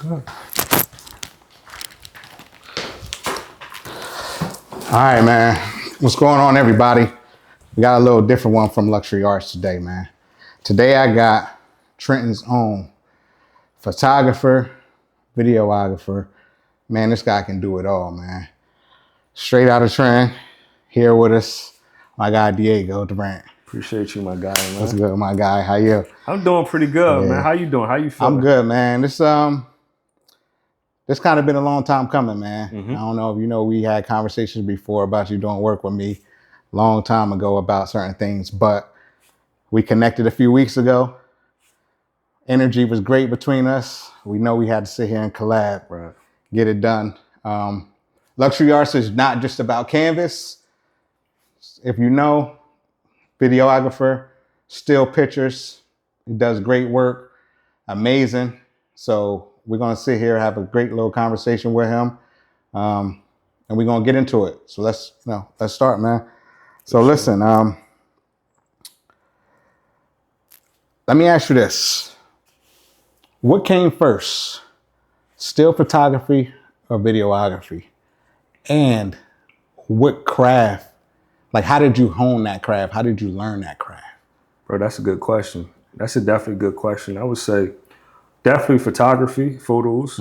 All right, man. What's going on, everybody? We got a little different one from Luxuree Arts today, man. Today I got Trenton's own photographer, videographer. Man, this guy can do it all, man. Straight out of Trenton, here with us, my guy Diego Durant. Appreciate you, my guy, man. What's good, my guy? How you? I'm doing pretty good, man. How you doing? How you feeling? I'm good, man. This kind of been a long time coming, man. I don't know if you know, we had conversations before about you doing work with me long time ago about certain things, but we connected a few weeks ago. Energy was great between us. We know we had to sit here and collab, Right. Get it done. Luxuree Arts is not just about canvas. If you know, videographer, still pictures. He does great work, amazing. So we're gonna sit here, have a great little conversation with him, and we're gonna get into it. So let's start, man. So listen, let me ask you this: what came first, still photography or videography? And what craft? Like, how did you hone that craft? How did you learn that craft? Bro, that's a good question. That's a definitely good question. I would say definitely photography, photos.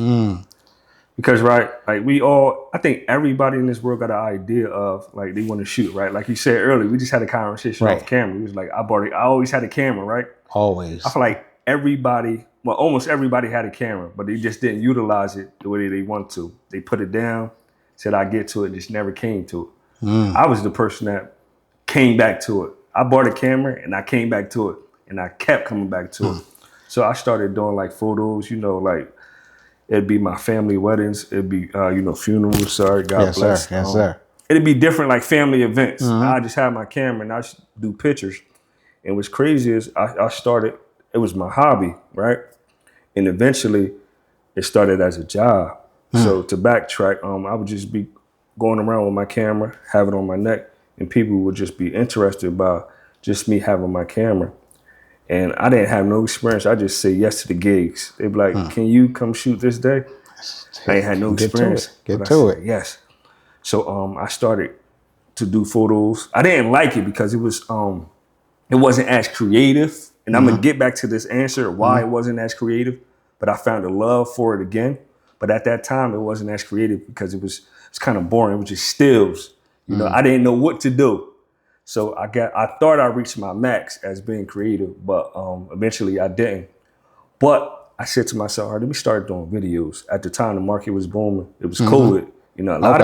Because, right, like I think everybody in this world got an idea of, like, they want to shoot, right? Like you said earlier, we just had a conversation off camera. It was like, I always had a camera, right? Always. I feel like almost everybody had a camera, but they just didn't utilize it the way they want to. They put it down, said, I get to it, just never came to it. I was the person that came back to it. I bought a camera and I came back to it, and I kept coming back to it. So I started doing like photos, like it'd be my family weddings, it'd be funerals. Sorry, God bless. Yes, sir. It'd be different like family events. I just had my camera and I just do pictures. And what's crazy is I started. It was my hobby, right? And eventually, it started as a job. So to backtrack, I would just be going around with my camera, have it on my neck, and people would just be interested by just me having my camera. And I didn't have no experience. I just say yes to the gigs. They'd be like, can you come shoot this day? I ain't had no experience. Get to it. Yes. So I started to do photos. I didn't like it because it wasn't as creative. And I'm gonna get back to this answer why it wasn't as creative, but I found a love for it again. But at that time, it wasn't as creative because it's kind of boring. It was just stills. I didn't know what to do. So I thought I reached my max as being creative, but eventually I didn't. But I said to myself, all right, let me start doing videos. At the time, the market was booming. It was COVID. A lot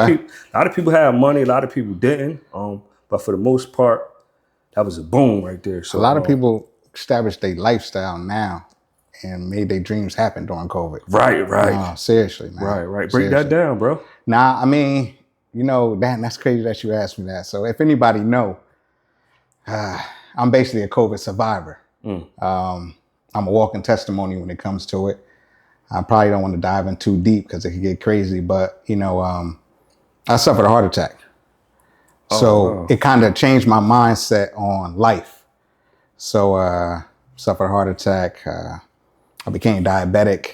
of people had money. A lot of people didn't. But for the most part, that was a boom right there. So a lot of people established their lifestyle now and made their dreams happen during COVID. Right. Seriously, man. Right. Break that down, bro. Nah, I mean, that's crazy that you asked me that. So if anybody know, I'm basically a COVID survivor. I'm a walking testimony when it comes to it. I probably don't want to dive in too deep because it could get crazy, but I suffered a heart attack. So it kind of changed my mindset on life. So suffered a heart attack. I became diabetic,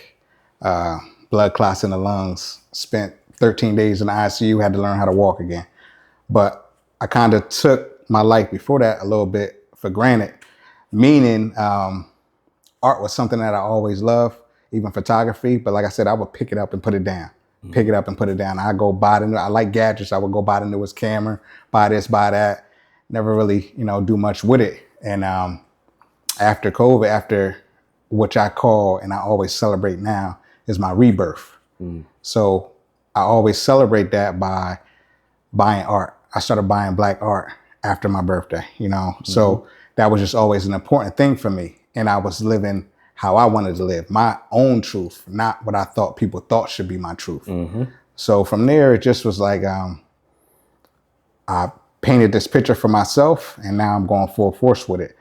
blood clots in the lungs, spent 13 days in the ICU, had to learn how to walk again. But I kind of took my life before that a little bit for granted, meaning art was something that I always loved, even photography. But like I said, I would pick it up and put it down. Pick it up and put it down. I go buy I like gadgets. I would go buy the newest camera, buy this, buy that. Never really, do much with it. And after COVID, after which I call and I always celebrate now is my rebirth. So I always celebrate that by buying art. I started buying black art after my birthday, So that was just always an important thing for me. And I was living how I wanted to live, my own truth, not what I thought people thought should be my truth. So from there, it just was like, I painted this picture for myself and now I'm going full force with it.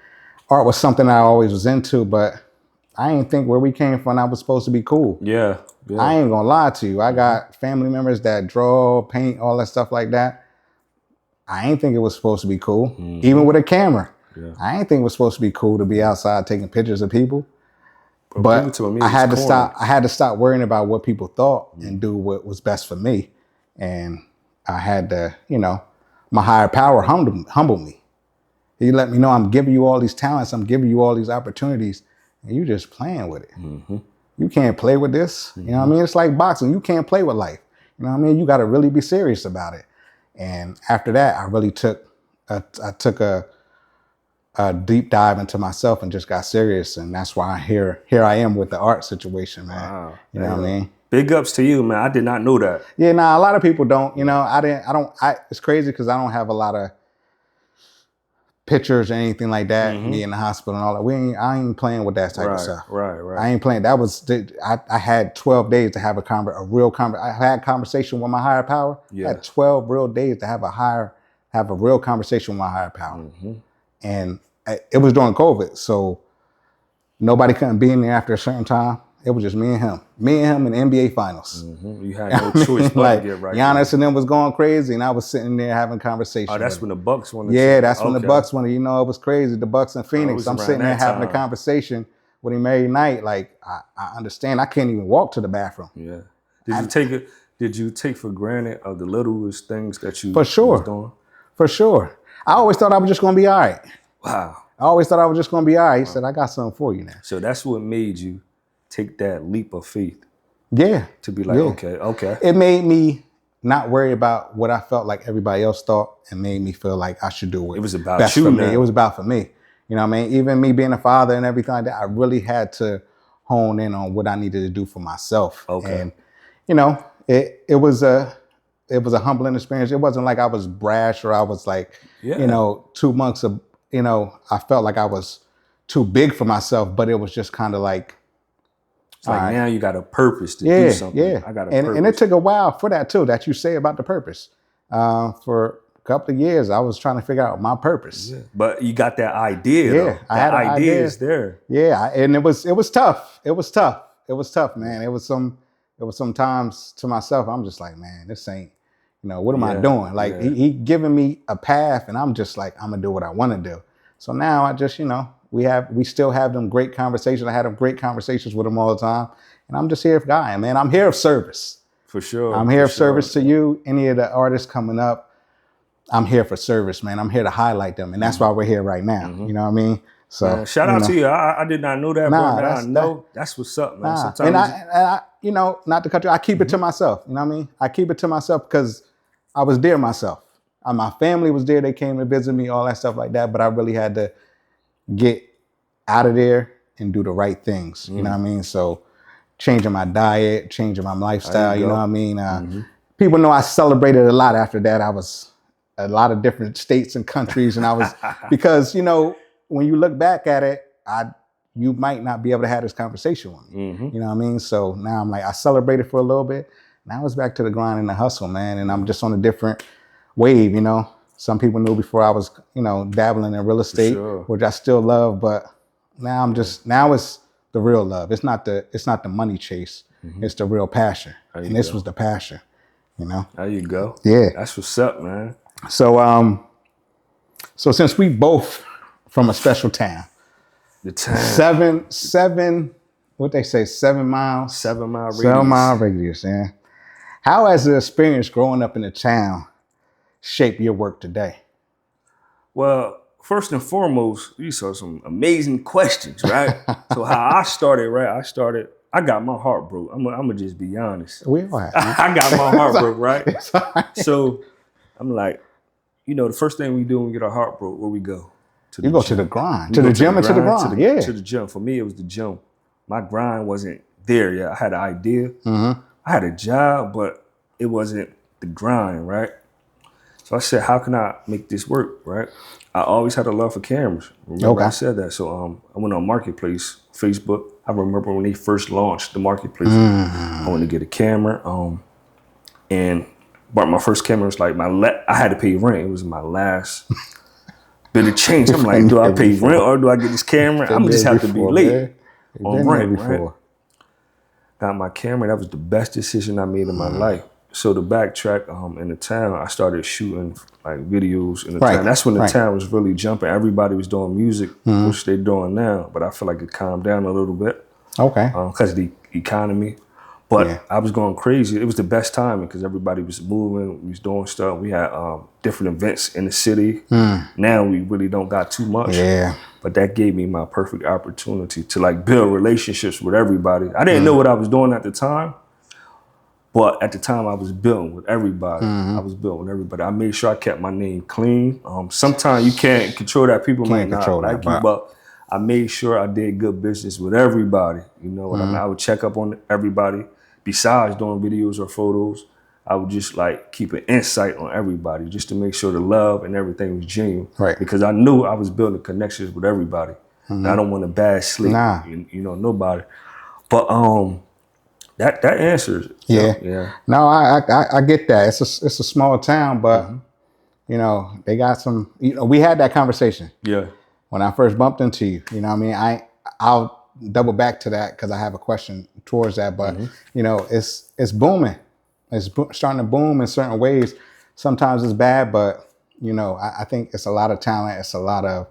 Art was something I always was into, but I didn't think where we came from, I was supposed to be cool. Yeah. I ain't gonna lie to you. I got family members that draw, paint, all that stuff like that. I ain't think it was supposed to be cool, even with a camera. I ain't think it was supposed to be cool to be outside taking pictures of people. Bro, give it But to me. I It was had to corny. stop. I had to stop worrying about what people thought and do what was best for me. And I had to, my higher power humble me. He let me know I'm giving you all these talents. I'm giving you all these opportunities, and you just playing with it. You can't play with this. You know what I mean? It's like boxing. You can't play with life. You know what I mean? You got to really be serious about it. And after that, I really took a deep dive into myself and just got serious. And that's why here I am with the art situation, man. Wow. You know what I mean? Big ups to you, man. I did not know that. Yeah, nah, a lot of people don't. It's crazy because I don't have a lot of pictures or anything like that. Me in the hospital and all that. I ain't playing with that type of stuff. Right. I ain't playing. I had 12 days to have a real conversation. I had a conversation with my higher power. Yeah. I had 12 real days to have a real conversation with my higher power. And it was during COVID, so nobody couldn't be in there after a certain time. It was just me and him in the NBA finals. You had no choice but to get right. Giannis and them was going crazy, and I was sitting there having conversation. Oh, that's when the Bucks won. Yeah, that's when the Bucks won. It was crazy. The Bucks and Phoenix. I'm sitting there having a conversation with him every night. Like I understand. I can't even walk to the bathroom. Yeah. Did you take for granted of the littlest things that you was doing? For sure. I always thought I was just going to be all right. Wow. I always thought I was just going to be all right. He said, I got something for you now. So that's what made you take that leap of faith. Yeah. To be like, okay. It made me not worry about what I felt like everybody else thought, and made me feel like I should do it. It was about best you for now. me. It was about for me. You know what I mean? Even me being a father and everything like that, I really had to hone in on what I needed to do for myself. Okay. And, it was a humbling experience. It wasn't like I was brash or I was like, 2 months of, I felt like I was too big for myself, but it was just kind of like, it's like now you got a purpose to do something. Yeah. I got a purpose. And it took a while for that too, that you say about the purpose. For a couple of years, I was trying to figure out my purpose. Yeah. But you got that idea. Yeah, I had an idea. Is there. Yeah, and it was tough. It was tough, man. It was some times to myself, I'm just like, man, this ain't, what am I doing? Like he giving me a path, and I'm just like, I'm gonna do what I want to do. So now I just, we still have them great conversations. I had them great conversations with him all the time, and I'm just here for Guy, man. I'm here of service. For sure. I'm here of service to you. Any of the artists coming up, I'm here for service, man. I'm here to highlight them, and that's why we're here right now. You know what I mean? So man, shout out to you. I did not know that, bro. Now I know that's what's up, man. Sometimes and I, not to cut you, I keep it to myself. You know what I mean? I keep it to myself because I was there myself. My family was there. They came to visit me, all that stuff like that. But I really had to get out of there and do the right things. You know what I mean? So changing my diet, changing my lifestyle. You know what I mean? People know I celebrated a lot after that. I was a lot of different states and countries, and I was because when you look back at it, you might not be able to have this conversation with me. You know what I mean? So now I'm like, I celebrated for a little bit. Now it's back to the grind and the hustle, man. And I'm just on a different wave, Some people knew before I was, dabbling in real estate, which I still love, but now now it's the real love. It's not the money chase. It's the real passion. And this was the passion, There you go. Yeah. That's what's up, man. So since we both from a special town, the town. seven, what they say, 7 miles? 7 mile radius. 7 mile radius, yeah. How has the experience growing up in the town shaped your work today? Well, first and foremost, you saw some amazing questions, right? So how I started, right? I got my heart broke. I'm gonna just be honest. We all have. I got my heart broke, right? So I'm like, the first thing we do when we get our heart broke, where we go? You go to the grind, to the gym and to the grind. Yeah, to the gym. For me, it was the gym. My grind wasn't there yet. I had an idea. I had a job, but it wasn't the grind, right? So I said, how can I make this work, right? I always had a love for cameras. Remember I said that. So I went on Marketplace, Facebook. I remember when they first launched the Marketplace. I wanted to get a camera. And bought my first camera. It was like I had to pay rent. It was my last bit of change. I'm like, do I pay rent or do I get this camera? I'm gonna just have to be late on rent, right? Got my camera. That was the best decision I made in my life. So to backtrack, in the town, I started shooting like videos in the town. That's when the town was really jumping. Everybody was doing music, which they're doing now. But I feel like it calmed down a little bit. Okay. Because of the economy. But Yeah. I was going crazy. It was the best time because everybody was moving. We was doing stuff. We had different events in the city. Now we really don't got too much. Yeah. But that gave me my perfect opportunity to like build relationships with everybody. I didn't know what I was doing at the time. But at the time, I was building with everybody. I was building with everybody. I made sure I kept my name clean. Sometimes you can't control that. People might not like you, but I made sure I did good business with everybody. You know what I mean? I would check up on everybody. Besides doing videos or photos, I would just like keep an insight on everybody just to make sure the love and everything was genuine. Right. Because I knew I was building connections with everybody. And I don't want a bad sleep. Nah. You know, nobody. But that answers. Yeah. Yeah. No, I get that. It's a small town, but you know, they got some, you know, we had that conversation. Yeah. When I first bumped into you, you know what I mean? I'll double back to that because I have a question towards that, but you know, it's booming. It's starting to boom in certain ways. Sometimes it's bad, but you know, I think it's a lot of talent. It's a lot of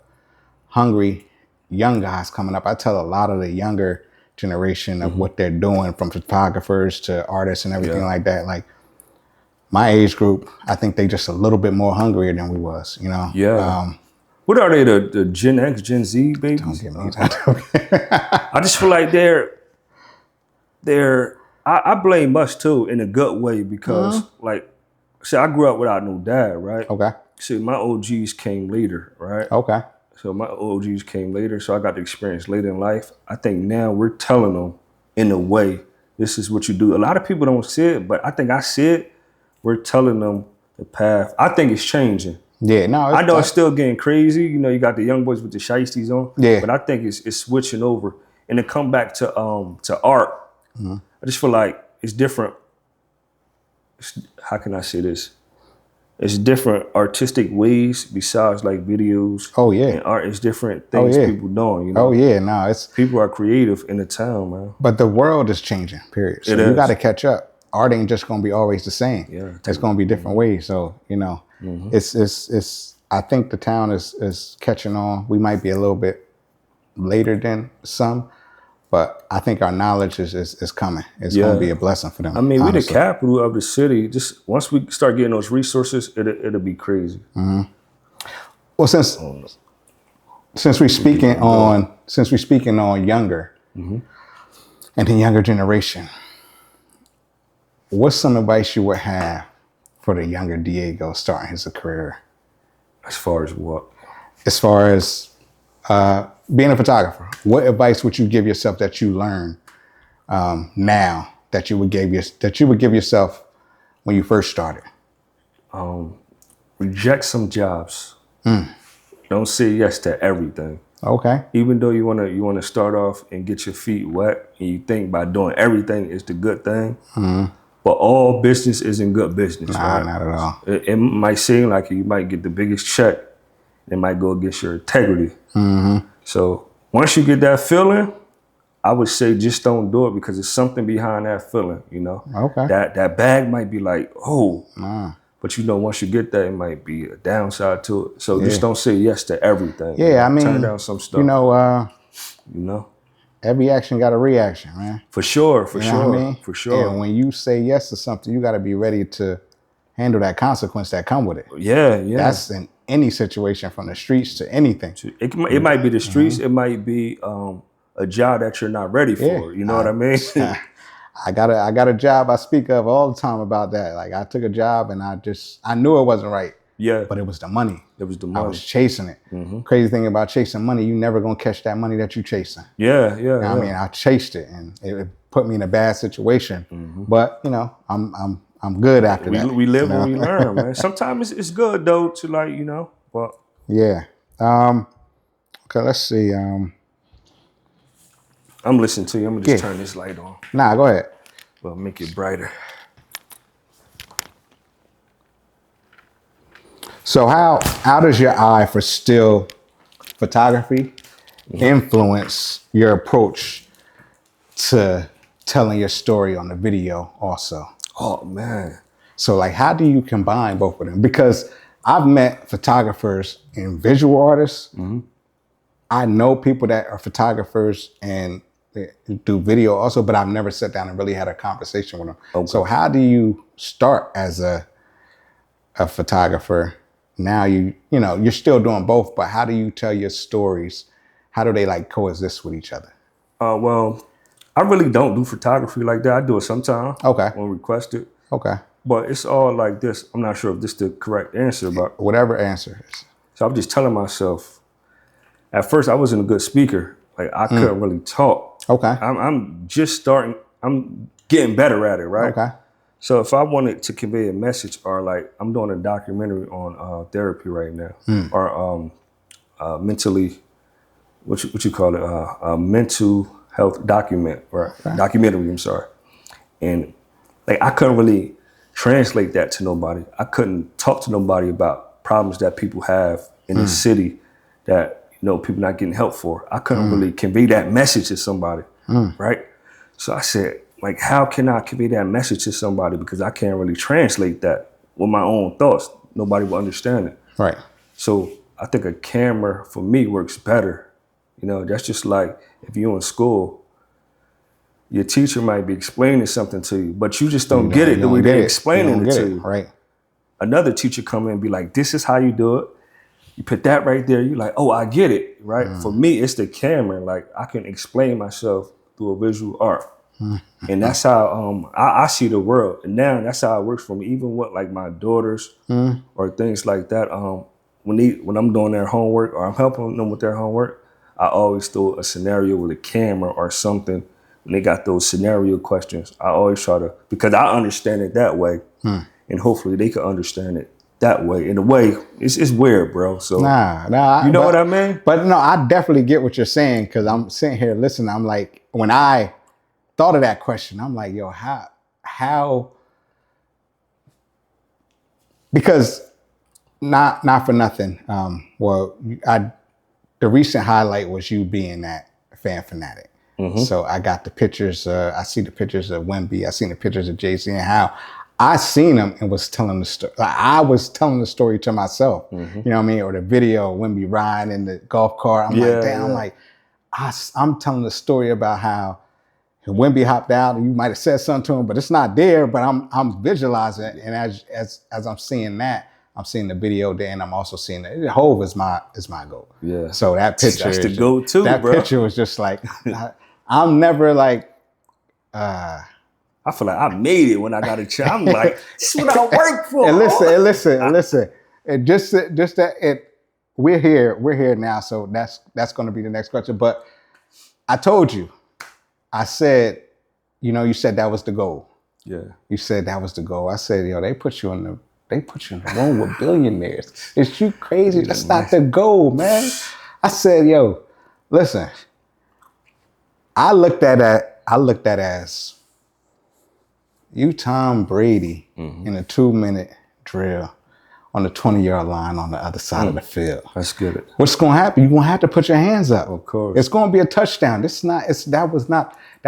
hungry young guys coming up. I tell a lot of the younger generation of what they're doing, from photographers to artists and everything like that. Like my age group, I think they just a little bit more hungrier than we was, you know? Yeah. What are they, the Gen X, Gen Z babies? Don't get me that. I just feel like I blame us too in a good way because like, see, I grew up without no dad, right? Okay. See, my OGs came later, right? Okay. So my OGs came later, so I got the experience later in life. I think now we're telling them in a way, this is what you do. A lot of people don't see it, but I think I see it. We're telling them the path. I think it's changing. Yeah, no, I know it's still getting crazy. You know, you got the young boys with the shiesties on. Yeah. But I think it's switching over. And to come back to art, I just feel like it's different. How can I say this? It's different artistic ways besides like videos. Oh yeah. And art. It's different things people doing, you know. Oh yeah, no, it's people are creative in the town, man. But the world is changing, period. So you gotta catch up. Art ain't just gonna be always the same. Yeah. It's gonna be different ways. So, you know, it's I think the town is catching on. We might be a little bit later than some, but I think our knowledge is coming. It's gonna be a blessing for them. I mean, we're the capital of the city. Just once we start getting those resources, it'll be crazy. Well, since we're speaking on younger and the younger generation, what's some advice you would have for the younger Diego starting his career? As far as what? As far as being a photographer, what advice would you give yourself that you learn now that you would give yourself when you first started? Reject some jobs. Don't say yes to everything. Okay. Even though you wanna start off and get your feet wet, and you think by doing everything is the good thing, but all business isn't good business. Nah, right? not at all. It might seem like you might get the biggest check. It might go against your integrity. So once you get that feeling, I would say just don't do it because there's something behind that feeling, you know? Okay. That bag might be like, oh, but you know, once you get that, it might be a downside to it. So just don't say yes to everything. Yeah, I mean, turn down some stuff. You know, every action got a reaction, man. For sure, for You know sure, what I mean? for sure. And when you say yes to something, you got to be ready to handle that consequence that come with it. Yeah, yeah. That's in any situation, from the streets to anything. It might be the streets. It might be a job that you're not ready for. You know what I mean? I got a job I speak of all the time about that. Like I took a job and I knew it wasn't right. Yeah. But it was the money. It was the money. I was chasing it. Crazy thing about chasing money, you never gonna catch that money that you chasing. Yeah, yeah. You know what I mean, I chased it and it put me in a bad situation. But you know, I'm good after that. We live and we learn, man. Sometimes it's good though to like, you know, but yeah. Okay, let's see. I'm listening to you. I'm gonna just turn this light on. Nah, go ahead. Well, make it brighter. So how does your eye for still photography influence your approach to telling your story on the video also? Oh man. So like, how do you combine both of them? Because I've met photographers and visual artists. I know people that are photographers and do video also, but I've never sat down and really had a conversation with them. Okay. So how do you start as a photographer? Now you're still doing both, but how do you tell your stories? How do they like coexist with each other? Well, I really don't do photography like that. I do it sometimes. Okay. When requested. Okay. But it's all like this. I'm not sure if this is the correct answer, but Whatever answer is. so I'm just telling myself. At first, I wasn't a good speaker. Like I couldn't really talk. Okay. I'm just starting. I'm getting better at it, right? Okay. So if I wanted to convey a message, or like I'm doing a documentary on therapy right now, or mentally, what you call it, a mental health documentary. I'm sorry, and like I couldn't really translate that to nobody. I couldn't talk to nobody about problems that people have in the city that people not getting help for. I couldn't really convey that message to somebody, right? So I said, like, how can I convey that message to somebody? Because I can't really translate that with my own thoughts. Nobody will understand it. Right. So I think a camera for me works better. That's just like if you're in school, your teacher might be explaining something to you, but you just don't get it the way they're explaining it to you. Right. Another teacher come in and be like, this is how you do it. You put that right there. You're like, oh, I get it, right? For me, it's the camera. Like I can explain myself through a visual art. And that's how I see the world. And now that's how it works for me. Even with like my daughters or things like that. When I'm doing their homework or I'm helping them with their homework, I always throw a scenario with a camera or something. When they got those scenario questions, I always try to, because I understand it that way. And hopefully they can understand it that way. In a way, it's weird, bro. So you know what I mean? But no, I definitely get what you're saying, because I'm sitting here listening. I'm like, when I thought of that question, I'm like, yo, how? Because not for nothing. The recent highlight was you being that fan fanatic. So I got the pictures. I see the pictures of Wemby. I seen the pictures of JC and how I seen them and was telling the story. Like, I was telling the story to myself. You know what I mean? Or the video of Wemby riding in the golf cart. I'm like, damn. I'm like, I'm telling the story about how Wemby hopped out, and you might have said something to him, but it's not there. But I'm visualizing it, and as I'm seeing that, I'm seeing the video there, and I'm also seeing that Hove is my goat. Yeah. So that picture, that's the goat too, that bro. picture was just like, I'm never like. I feel like I made it when I got a chance. I'm like, this is what I work for. And listen. And just that we're here now. So that's going to be the next question. But I told you, I said, you said that was the goal. Yeah. You said that was the goal. I said, they put you in the room with billionaires. Is you crazy? That's not the goal, man. I said, listen. I looked at it as you Tom Brady in a 2-minute drill on the 20-yard line on the other side of the field. That's good. What's going to happen? You're going to have to put your hands up. Of course. It's going to be a touchdown. That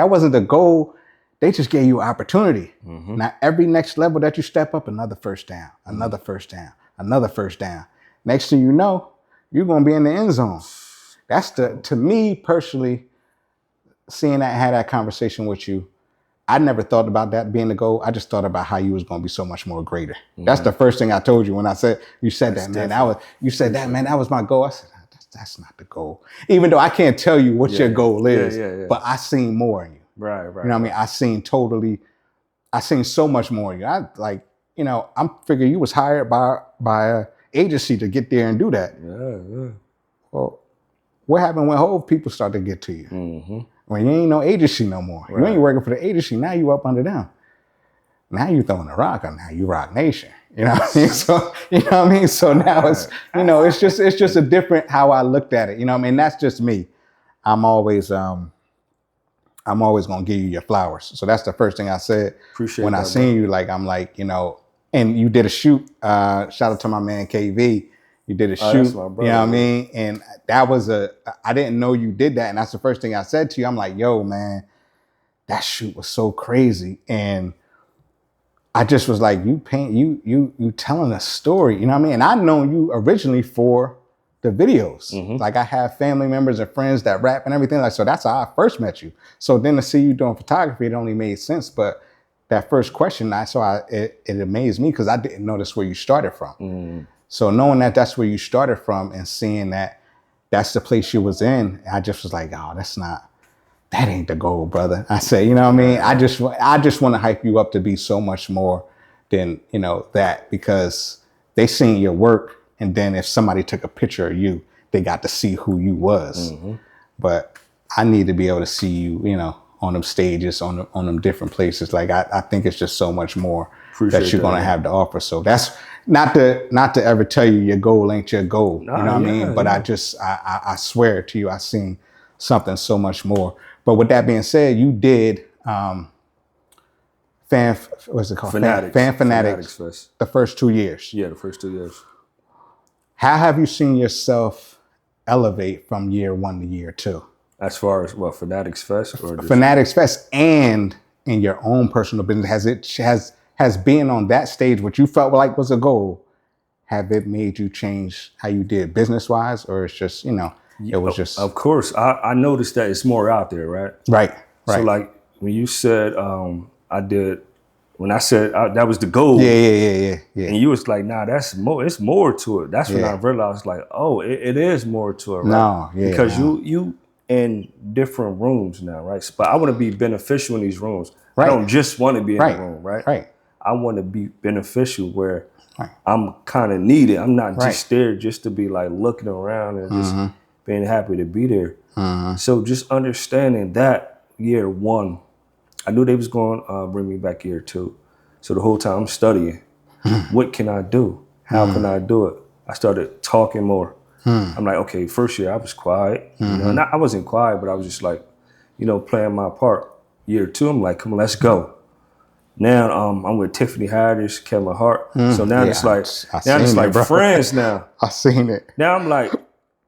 wasn't the goal. They just gave you opportunity. Now, every next level that you step up, another first down, another first down, another first down. Next thing you know, you're going to be in the end zone. That's to me personally, seeing that, had that conversation with you, I never thought about that being the goal. I just thought about how you was going to be so much more greater. That's the first thing I told you when I said, you said that, man. That was my goal. I said, that's not the goal. Even though I can't tell you what your goal is, but I seen more in you. Right. You know what I mean? I seen so much more in you. I'm figuring you was hired by an agency to get there and do that. Yeah. Well, what happened when whole people start to get to you? When you ain't no agency no more. Right. You ain't working for the agency. Now you up under them. Now you throwing a rock on. Now you Rock Nation. You know what I mean? So you know what I mean. So now it's it's just a different how I looked at it. You know what I mean? That's just me. I'm always gonna give you your flowers. So that's the first thing I said. Appreciate when I seen you. Like I'm like and you did a shoot. Shout out to my man KV. You did a shoot, you know what I mean? And that was I didn't know you did that. And that's the first thing I said to you. I'm like, yo, man, that shoot was so crazy. And I just was like, you telling a story, you know what I mean? And I known you originally for the videos. Like I have family members and friends that rap and everything. Like, so that's how I first met you. So then to see you doing photography, it only made sense. But that first question, it amazed me because I didn't know that's where you started from. So knowing that that's where you started from and seeing that that's the place you was in, I just was like, oh, that ain't the goal, brother. I say, you know what I mean? I just want to hype you up to be so much more than, you know, that, because they seen your work. And then if somebody took a picture of you, they got to see who you was. But I need to be able to see you, you know, on them stages, on them different places. Like I think it's just so much more that you're gonna have to offer. So that's not to ever tell you your goal ain't your goal. You know what I mean? But I swear to you, I seen something so much more. But with that being said, you did what's it called? Fan Fanatics Fest. The first 2 years. Yeah, the first 2 years. How have you seen yourself elevate from year 1 to year 2? As far as what, Fanatics Fest or just... Fanatics Fest, and in your own personal business, has being on that stage, what you felt like was a goal, have it made you change how you did business wise, or it's just, you know, it was just... Of course, I noticed that it's more out there, right? Right. So like when you said when I said that was the goal. Yeah. And you was like, nah, it's more to it. That's when I realized, like, oh, it is more to it, right? Because you in different rooms now, right? But I want to be beneficial in these rooms. I don't just want to be in the room, right? I want to be beneficial where I'm kind of needed. I'm not just there just to be like looking around and just being happy to be there. So just understanding that year 1, I knew they was going to bring me back year 2. So the whole time I'm studying, what can I do? How can I do it? I started talking more. I'm like, okay, first year I was quiet. You know, I wasn't quiet, but I was just like, you know, playing my part. Year 2, I'm like, come on, let's go. Now I'm with Tiffany Haddish, Kevin Hart. So now it's like friends now. I seen it. Now I'm like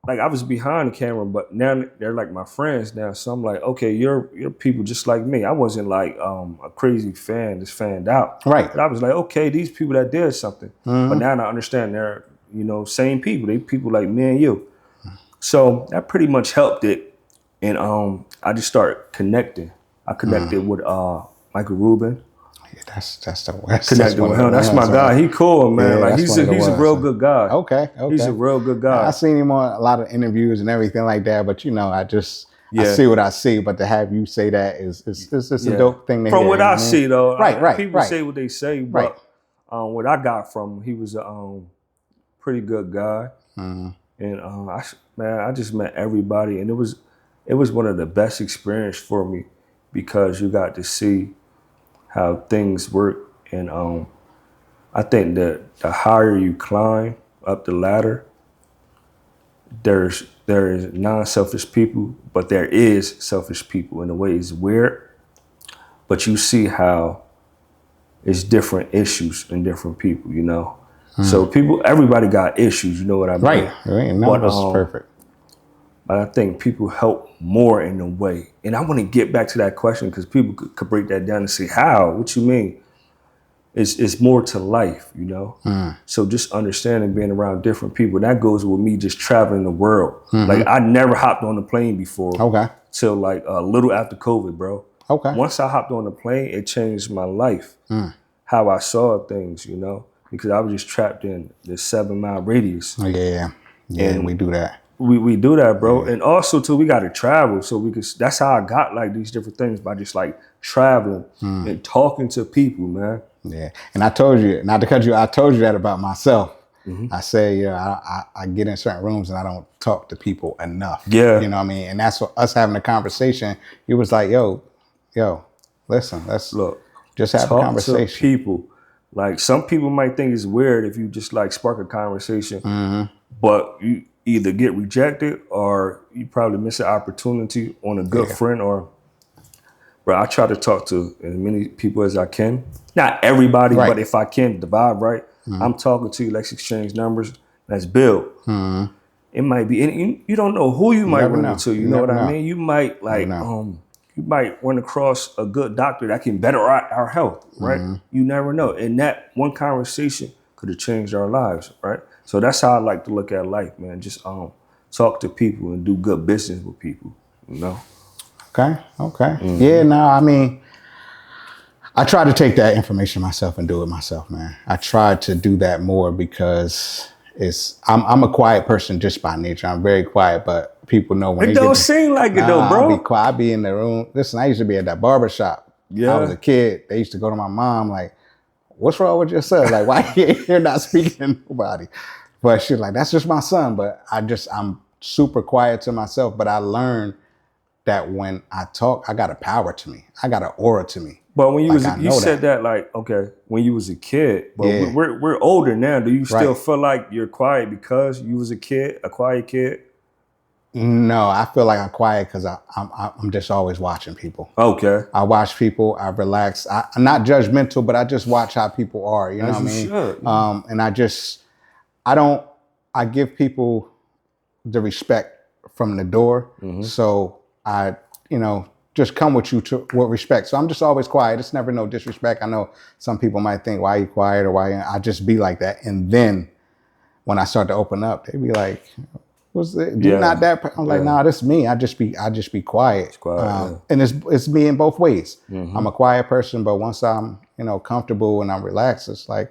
I was behind the camera, but now they're like my friends now. So I'm like, okay, you're people just like me. I wasn't like a crazy fan, just fanned out. Right. But I was like, okay, these people that did something. But now I understand they're, you know, same people. They people like me and you. So that pretty much helped it. And I just started connecting. I connected with Michael Rubin. Yeah, that's the worst. Connected with him. That's my guy. He cool, man. Like he's a real good guy. Okay. He's a real good guy. I seen him on a lot of interviews and everything like that, but you know, I see what I see. But to have you say that is a dope thing to hear. From what I see, though, right. People say what they say, but what I got from him, he was a pretty good guy, and I just met everybody, and it was one of the best experiences for me because you got to see how things work, and I think that the higher you climb up the ladder, there is non-selfish people, but there is selfish people. In a way, it's weird, but you see how it's different issues in different people, you know. So everybody got issues, you know what I mean? Right. None of us is perfect. But I think people help more in a way. And I want to get back to that question because people could break that down and say, how? What you mean? It's more to life, you know? So just understanding being around different people, that goes with me just traveling the world. Like I never hopped on a plane before. Till like a little after COVID, bro. Once I hopped on the plane, it changed my life. How I saw things, you know? Because I was just trapped in this 7-mile radius. Yeah, and we do that. We do that, bro. And also too, we got to travel so we could, that's how I got like these different things, by just like traveling and talking to people, man. Yeah. And I told you, not to cut you, I told you that about myself. I say, I get in certain rooms and I don't talk to people enough. Yeah. You know what I mean? And that's what us having a conversation. He was like, yo, listen, let's just have a conversation. To people. Like some people might think it's weird if you just like spark a conversation, but you either get rejected or you probably miss an opportunity on a good friend. Or, bro, I try to talk to as many people as I can. Not everybody, but if I can, the vibe right. I'm talking to you, let's exchange numbers, let's build. It might be, and you don't know who you might run into. You know what I mean? You might like, you might run across a good doctor that can better our health, right? You never know. And that one conversation could have changed our lives, right? So that's how I like to look at life, man. Just talk to people and do good business with people, you know? Okay. Yeah, no, I mean, I try to take that information myself and do it myself, man. I try to do that more because I'm a quiet person just by nature. I'm very quiet, but people know when It they don't get seem like it though, I'll be bro. quiet. I'll be in the room. Listen, I used to be at that barber shop. I was Yeah. a kid. They used to go to my mom like, "What's wrong with your son? Like, why you're not speaking to nobody?" But she's like, "That's just my son." But I'm super quiet to myself. But I learned that when I talk, I got a power to me. I got an aura to me. But when Like I you know said that. that like, okay, when you was a kid, but Yeah. we're older now. Do you still Right. feel like you're quiet because you was a kid, a quiet kid? No, I feel like I'm quiet because I'm just always watching people. Okay. I watch people. I relax. I'm not judgmental, but I just watch how people are. You know As what I you mean? should. Yeah. And I don't. I give people the respect from the door. So I, just come with you with respect. So I'm just always quiet. It's never no disrespect. I know some people might think, why are you quiet or why I just be like that. And then when I start to open up, they be like, "What's it? You not that?" I'm like, "Nah, this is me. I just be quiet." It's quiet. And it's me in both ways. I'm a quiet person, but once I'm comfortable and I'm relaxed, it's like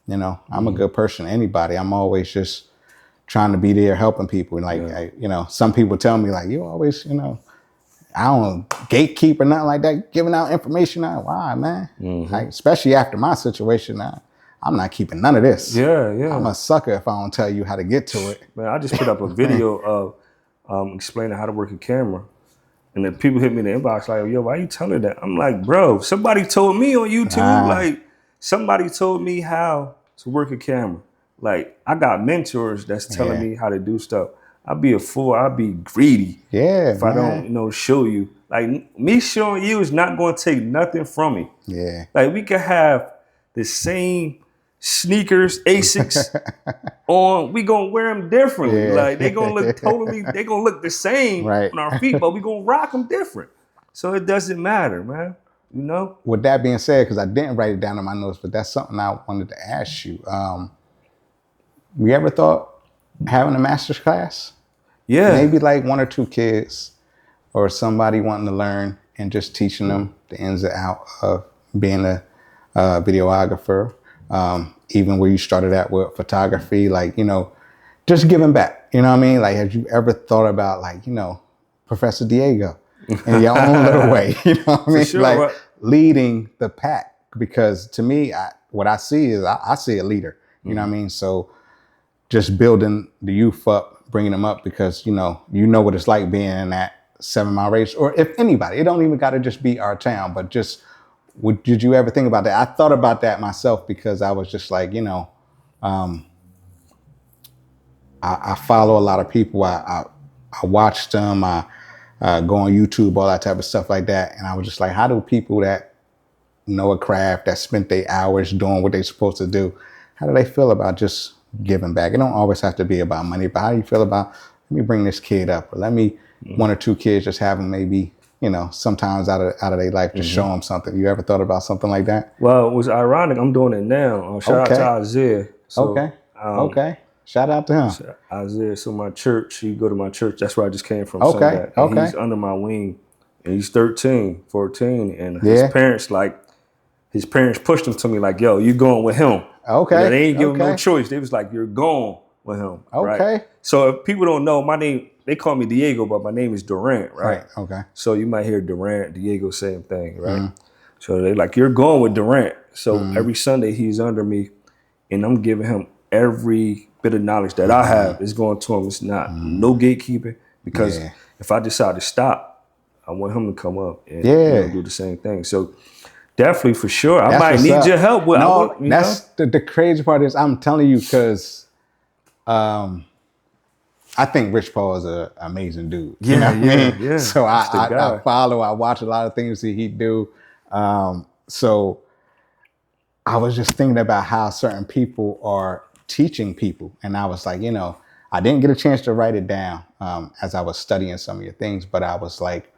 I'm a good person. Anybody. I'm always just trying to be there helping people. And like some people tell me like, "You always I don't gatekeep or nothing like that, giving out information out. Why, man? Like, especially after my situation, I'm not keeping none of this. Yeah. I'm a sucker if I don't tell you how to get to it." Man, I just put up a video of explaining how to work a camera. And then people hit me in the inbox like, "Yo, why you telling that?" I'm like, "Bro, somebody told me on YouTube. Like, somebody told me how to work a camera. Like, I got mentors that's telling Yeah. me how to do stuff. I'd be a fool. I'd be greedy Yeah, if I don't, show you. Like, me showing you is not going to take nothing from me. Yeah. Like, we could have the same sneakers, Asics on. We gonna wear them differently. Yeah. Like, they gonna look the same Right. on our feet, but we gonna rock them different. So it doesn't matter, man. With that being said, because I didn't write it down in my notes, but that's something I wanted to ask you. You ever thought having a master's class? Yeah. Maybe like one or two kids or somebody wanting to learn and just teaching them the ins and outs of being a videographer. Even where you started out with photography, like, just giving back. You know what I mean? Like, have you ever thought about like, Professor Diego in your own little way? You know what I mean? sure, like right. leading the pack. Because to me, what I see is I see a leader. You know what I mean? So just building the youth up, bringing them up, because you know what it's like being in that 7 mile race. Or if anybody, it don't even got to just be our town, but just did you ever think about that? I thought about that myself because I was just like, I follow a lot of people. I watch them. I go on YouTube, all that type of stuff like that. And I was just like, how do people that know a craft, that spent their hours doing what they're supposed to do, how do they feel about just giving back? It don't always have to be about money, but how do you feel about, let me bring this kid up, or let me one or two kids just have them maybe, sometimes out of their life, just show them something. You ever thought about something like that? Well, it was ironic. I'm doing it now. Shout out to Isaiah. So, Okay. Shout out to him. Isaiah. So my church, he go to my church. That's where I just came from. Okay. Sunday. And Okay. he's under my wing. And he's 13, 14. And his parents pushed him to me like, "Yo, you going with him." Okay. They ain't give him no choice. They was like, "You're going with him." Okay. Right? So if people don't know, my name, they call me Diego, but my name is Durant, right? Okay. So you might hear Durant, Diego, same thing, right? So they like, "You're going with Durant." So every Sunday he's under me, and I'm giving him every bit of knowledge that I have. Is going to him. It's not no gatekeeping, because if I decide to stop, I want him to come up and do the same thing. So definitely, for sure, I might need your help with. That's the crazy part is, I'm telling you, because I think Rich Paul is an amazing dude. You know what I mean? Yeah. So I follow, I watch a lot of things that he do. So I was just thinking about how certain people are teaching people. And I was like, I didn't get a chance to write it down as I was studying some of your things, but I was like,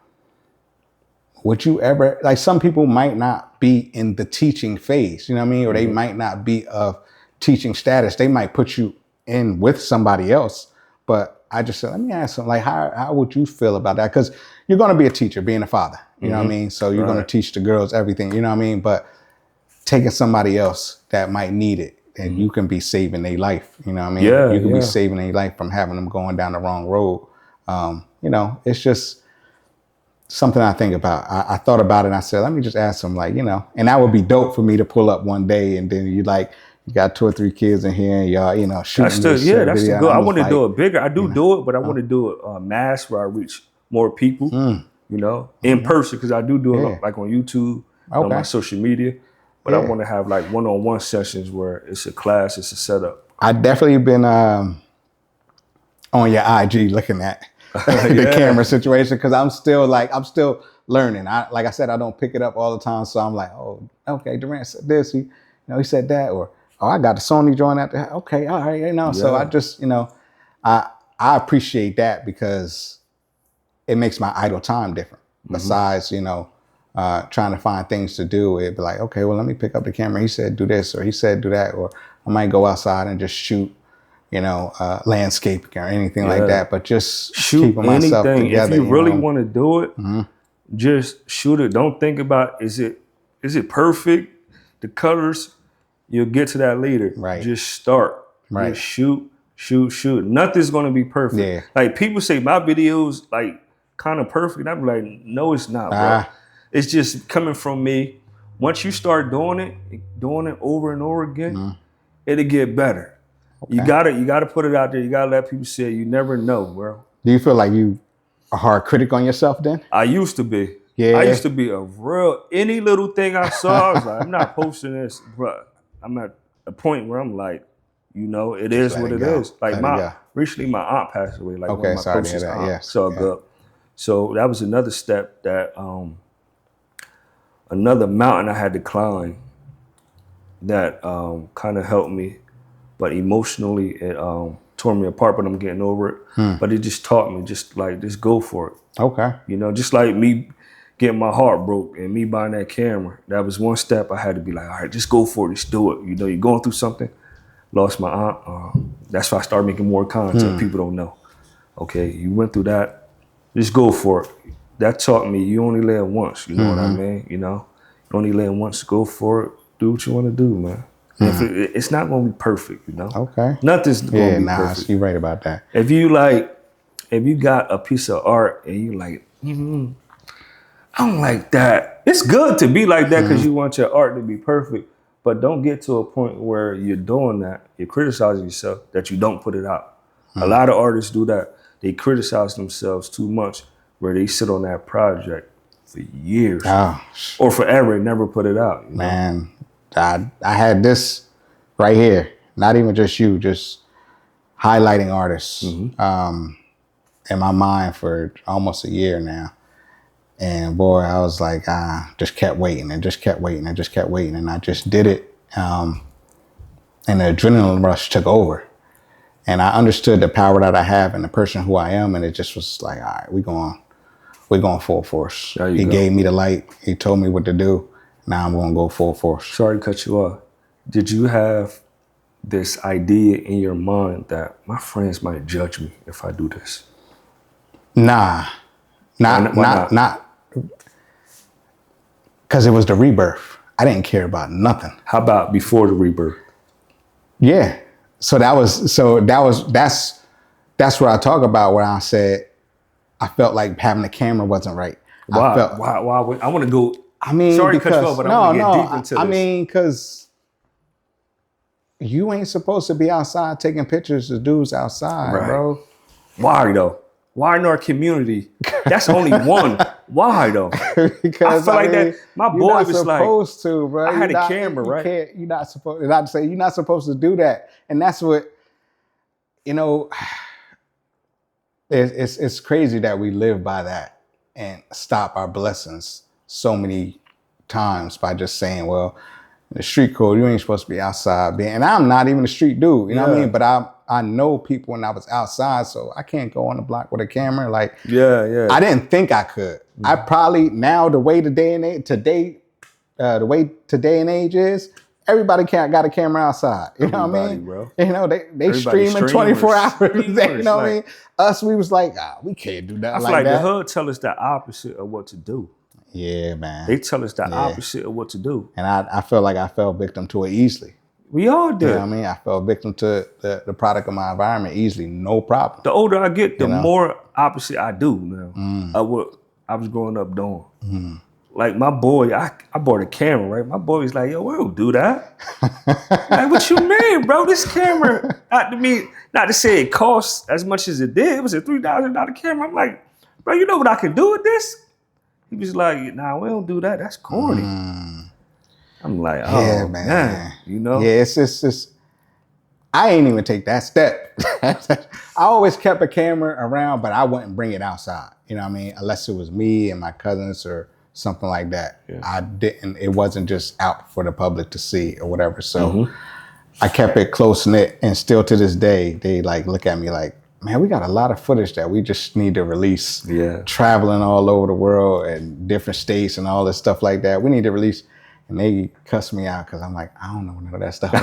would you ever, like, some people might not be in the teaching phase, you know what I mean? Or they might not be of teaching status, they might put you in with somebody else. But I just said, let me ask them, like, how would you feel about that? Because you're going to be a teacher, being a father, you know what I mean? So you're going to teach the girls everything, you know what I mean? But taking somebody else that might need it, and you can be saving their life, you know what I mean? Yeah, you can be saving their life from having them going down the wrong road. You know, it's just something I think about. I thought about it and I said, let me just ask them, like, you know, and that would be dope for me to pull up one day and then you got 2 or 3 kids in here and y'all, you know, shooting that's video. the goal. I want to do it bigger. I you know, do it, but I want to do it mass where I reach more people, you know, in person, because I do it like on YouTube, on my social media. But I want to have like one-on-one sessions where it's a class, it's a setup. I definitely been on your IG looking at the camera situation, because I'm still learning. Like I said, I don't pick it up all the time, so I'm like, oh, okay, Durant said this, he said that, or oh, I got the Sony joint out there. Okay, all right, you know. So I just, you know, I appreciate that because it makes my idle time different. Besides, you know, trying to find things to do, it'd be like, okay, well, let me pick up the camera. He said do this, or he said do that, or I might go outside and just shoot, you know, landscape or anything like that. But just shoot keeping myself anything. together. If you really want to do it, just shoot it. Don't think about is it perfect? The colors, you'll get to that later. Right. Just start. Right. Just shoot. Nothing's gonna be perfect. Yeah. Like people say my videos like kind of perfect. I'm like, no, it's not, bro. It's just coming from me. Once you start doing it over and over again, it'll get better. Okay. You gotta put it out there. You gotta let people see it. You never know, bro. Do you feel like you a hard critic on yourself then? I used to be. Yeah. I used to be any little thing I saw, I was like, I'm not posting this, but I'm at a point where I'm like, you know, it is what it is. Like recently my aunt passed away, like one of my closest aunts. So that was another step that another mountain I had to climb that kind of helped me, but emotionally it tore me apart, but I'm getting over it. But it just taught me, just go for it. Okay. You know, just like me getting my heart broke and me buying that camera, that was one step I had to be like, all right, just go for it, just do it. You know, you're going through something. Lost my aunt. That's why I started making more content. People don't know. Okay, you went through that, just go for it. That taught me you only live once, you know what I mean? You know, you only live once, go for it, do what you want to do, man. It's not gonna be perfect, you know? Okay. Nothing's gonna be perfect. You're right about that. If you got a piece of art and you like, I don't like that. It's good to be like that because you want your art to be perfect, but don't get to a point where you're doing that, you're criticizing yourself, that you don't put it out. A lot of artists do that. They criticize themselves too much where they sit on that project for years or forever and never put it out. You know? Man, I had this right here, not even just you, just highlighting artists in my mind for almost a year now. And boy, I was like, just kept waiting and just kept waiting and just kept waiting. And I just did it. And the adrenaline rush took over. And I understood the power that I have and the person who I am. And it just was like, all right, we're going full force. He gave me the light. He told me what to do. Now I'm going to go full force. Sorry to cut you off. Did you have this idea in your mind that my friends might judge me if I do this? Nah, not. Because it was the rebirth. I didn't care about nothing. How about before the rebirth? Yeah. That's what I talk about where I said I felt like having the camera wasn't right. Why? I want to go. I mean, sorry to cut you off, but I want to get deep into this. I mean, because you ain't supposed to be outside taking pictures of dudes outside, bro. Why though? Why in our community? That's only one. Why though? Because I feel like that. My boy was like, supposed to, bro. I had a camera, right? You're not supposed. Not to say you're not supposed to do that, and that's what, you know. It's crazy that we live by that and stop our blessings so many times by just saying, well, the street code, you ain't supposed to be outside being, and I'm not even a street dude, you know what I mean? But I know people when I was outside, so I can't go on the block with a camera. Like, I didn't think I could. I probably now the way today and age is, everybody got a camera outside. You know what I mean? Bro. You know, they streaming 24 hours. You know what I mean? Us, we was like, we can't do that. I feel like the hood tell us the opposite of what to do. Yeah, man. They tell us the opposite of what to do. And I feel like I fell victim to it easily. We all did. You know what I mean? I fell victim to the product of my environment easily, no problem. The older I get, the more opposite I do now of what I was growing up doing. Mm. Like my boy, I bought a camera, right? My boy was like, yo, we don't do that. Like, what you mean, bro? This camera, not to say it costs as much as it did. It was a $3,000 camera. I'm like, bro, you know what I can do with this? He was like, nah, we don't do that. That's corny. I'm like, oh, yeah, man. You know? Yeah, it's just, I ain't even take that step. I always kept a camera around, but I wouldn't bring it outside. You know what I mean? Unless it was me and my cousins or something like that. Yeah. It wasn't just out for the public to see or whatever. So I kept it close knit, and still to this day, they like look at me like, man, we got a lot of footage that we just need to release. Yeah. Traveling all over the world and different states and all this stuff like that. We need to release. And they cuss me out because I'm like, I don't know none of that stuff.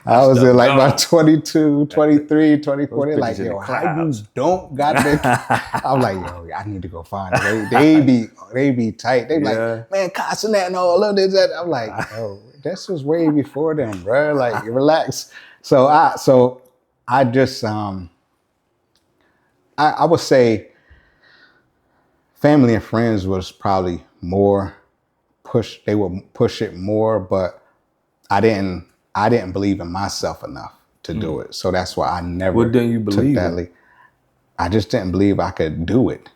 I was in like my 22, 23, 24. They're like, yo, how you don't got that? I'm like, yo, I need to go find it. They be tight. They be like, man, cussing that and all of this. That. I'm like, yo, this was way before them, bro. Like, relax. So I just, I would say family and friends was probably more they would push it more, but I didn't believe in myself enough to do it. So that's why I never What didn't you believe took that leap. I just didn't believe I could do it.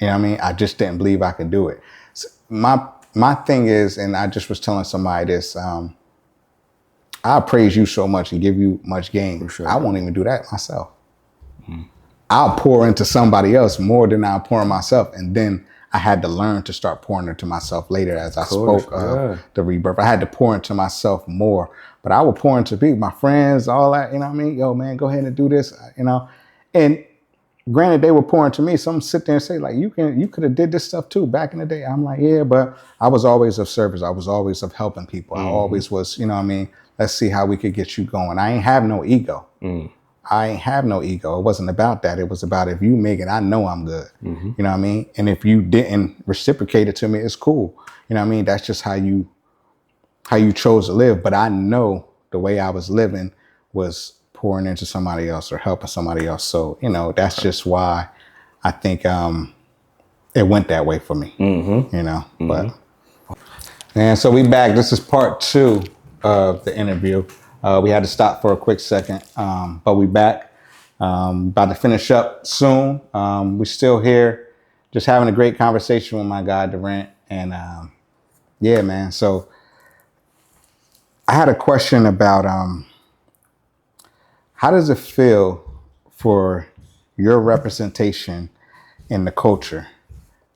You know what I mean? I just didn't believe I could do it. So my thing is, and I just was telling somebody this, I praise you so much and give you much gain. Sure. I won't even do that myself. I'll pour into somebody else more than I'll pour in myself. And then I had to learn to start pouring into myself later as I spoke of the rebirth. I had to pour into myself more, but I would pour into people, my friends, all that, you know what I mean? Yo, man, go ahead and do this, you know? And granted, they were pouring to me. Some sit there and say, like, you could have did this stuff too back in the day. I'm like, yeah, but I was always of service. I was always of helping people. I always was, you know what I mean? Let's see how we could get you going. I ain't have no ego. I ain't have no ego. It wasn't about that. It was about, if you make it, I know I'm good. You know what I mean? And if you didn't reciprocate it to me, it's cool. You know what I mean? That's just how you chose to live. But I know the way I was living was pouring into somebody else or helping somebody else. So, you know, that's just why I think it went that way for me. You know, but and so we back. This is part 2 of the interview. We had to stop for a quick second, but we back. About to finish up soon. We're still here, just having a great conversation with my guy, Durant. And yeah, man. So I had a question about how does it feel for your representation in the culture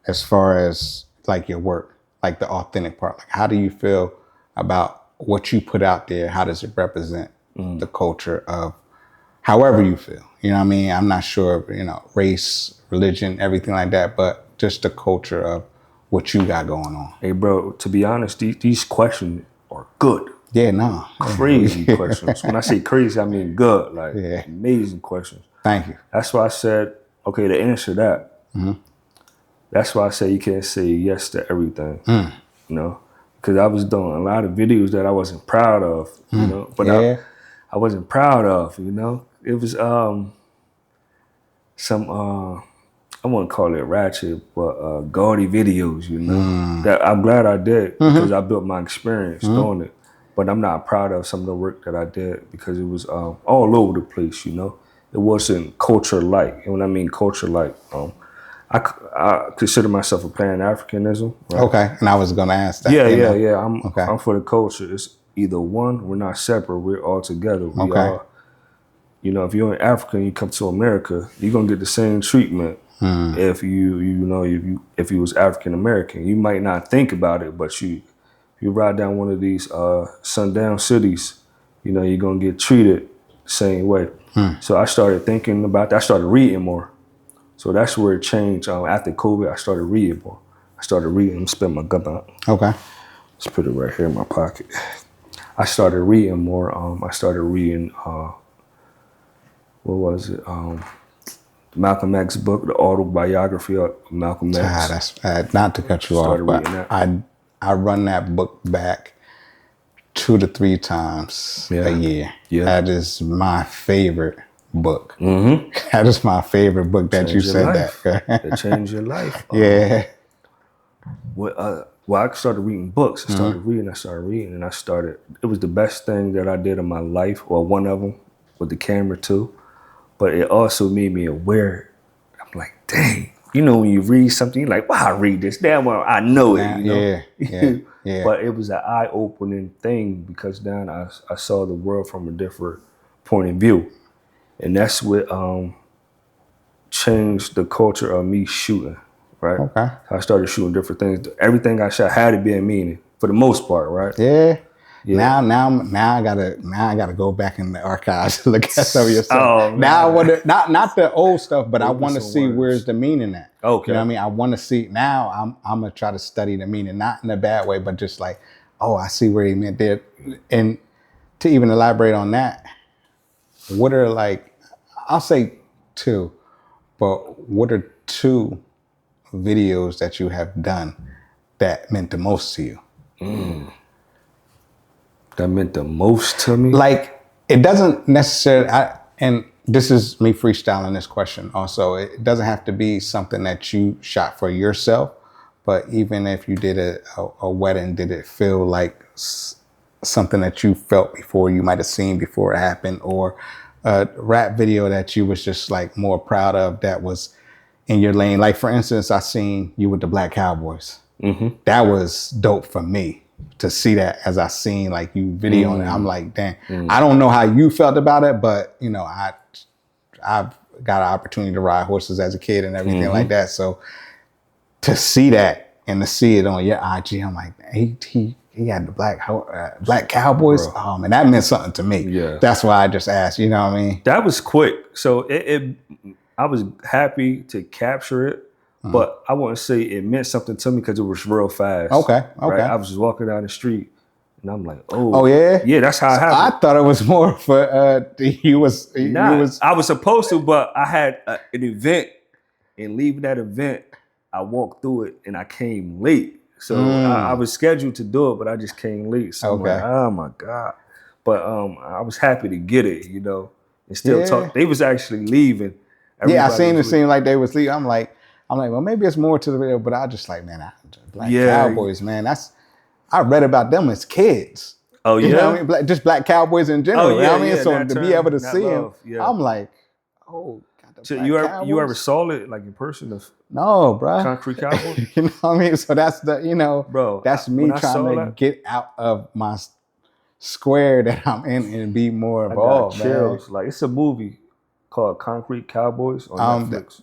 as far as like your work, like the authentic part? Like, how do you feel about what you put out there? How does it represent the culture of however you feel? You know what I mean? I'm not sure, you know, race, religion, everything like that, but just the culture of what you got going on. Hey, bro, to be honest, these questions are good. Yeah, no. Crazy questions. When I say crazy, I mean good. Like, amazing questions. Thank you. That's why I said, okay, to answer that, that's why I say you can't say yes to everything, you know? Because I was doing a lot of videos that I wasn't proud of, you know, but I wasn't proud of, you know. It was some, I wouldn't call it ratchet, but gaudy videos, you know. That I'm glad I did because I built my experience doing it. But I'm not proud of some of the work that I did because it was all over the place, you know. It wasn't culture-like. And when I mean culture-like, I consider myself a Pan-Africanism. Right? Okay, and I was going to ask that. Yeah. I'm for the culture. It's either one, we're not separate, we're all together. We are, you know, if you're in Africa and you come to America, you're going to get the same treatment if if you was African-American. You might not think about it, but you ride down one of these sundown cities, you know, you're going to get treated the same way. So I started thinking about that. I started reading more. So that's where it changed. After COVID, I started reading more. I started reading and spent my gut out. Okay. Let's put it right here in my pocket. I started reading more. I started reading, what was it? Malcolm X book, the autobiography of Malcolm X. That's not to cut you off, but I run that book back 2 to 3 times a year. Yeah. That is my favorite book. Mm-hmm. That is my favorite book that you said that. It changed your life. Yeah. Well, I started reading books. I started reading, and it was the best thing that I did in my life, or one of them, with the camera too. But it also made me aware. I'm like, dang, you know, when you read something, you're like, wow, I read this. Damn well, I know it, you know? Yeah. But it was an eye-opening thing, because then I saw the world from a different point of view. And that's what changed the culture of me shooting, right? Okay. I started shooting different things. Everything I shot had to be a meaning, for the most part, right? Yeah. Now I gotta go back in the archives to look at some of your stuff. Oh, now I want to not the old stuff, but I want to see where's the meaning at. Okay. You know what I mean? I want to see now. I'm gonna try to study the meaning, not in a bad way, but just like, oh, I see where he meant there. And to even elaborate on that, what are, like, I'll say 2, but what are 2 videos that you have done that meant the most to you? That meant the most to me? Like, it doesn't necessarily, and this is me freestyling this question also, it doesn't have to be something that you shot for yourself, but even if you did a wedding, did it feel like something that you felt before, you might have seen before it happened, or a rap video that you was just like more proud of that was in your lane? Like, for instance, I seen you with the Black Cowboys. Mm-hmm. That was dope for me to see that, as I seen like you videoing it. I'm like, damn, I don't know how you felt about it, but you know, I've got an opportunity to ride horses as a kid and everything like that. So to see that and to see it on your IG, I'm like, he had the Black Cowboys. Bro. Oh man, that meant something to me. Yeah. That's why I just asked, you know what I mean? That was quick. So I was happy to capture it. But I wouldn't say it meant something to me because it was real fast. Okay. Right? I was just walking down the street and I'm like, oh yeah? Yeah, that's how it happened. I thought it was more for, I was supposed to, but I had an event, and leaving that event, I walked through it and I came late. So I was scheduled to do it, but I just came late. So I'm like, oh my God. But I was happy to get it, you know, and still talk. They was actually leaving. I seen it seem like they was leaving. I'm like, well, maybe it's more to the video, but I just like, man, Black Cowboys, man. I read about them as kids. Oh, yeah? You know what I mean? just Black Cowboys in general. You know what I mean? So to be able to see him, I'm like, oh, got the Black Cowboys. You ever saw it like in person? No, bro. Concrete Cowboys? You know what I mean? So that's the, you know, bro, that's me trying to get out of my square that I'm in and be more involved, man. Like, it's a movie called Concrete Cowboys on Netflix.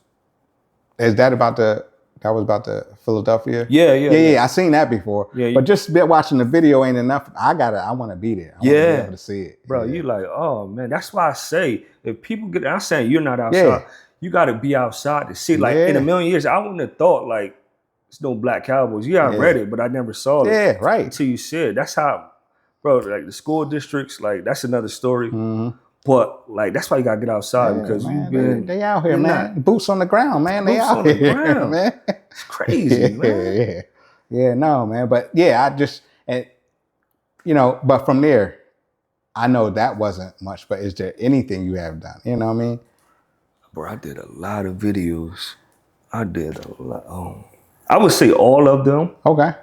Is that about that was about the Philadelphia? Yeah. I seen that before. Yeah, but just watching the video ain't enough. I want to be there. I want to be able to see it. Bro, you like, oh man, that's why I say, if people get, I'm saying you're not outside, you got to be outside to see. Like, in a million years, I wouldn't have thought like there's no Black Cowboys. Yeah, I read it, but I never saw it. Yeah, right. Until you said. That's how, bro, like the school districts, like that's another story. Mm-hmm. But like that's why you gotta get outside, because man, you've been they out here, man. Boots on the ground, man. They out here, man. It's crazy, man. Yeah, no, man. But I just, and you know, but from there, I know that wasn't much. But is there anything you have done? You know what I mean? Bro, I did a lot of videos. I did a lot. I would say all of them. Okay.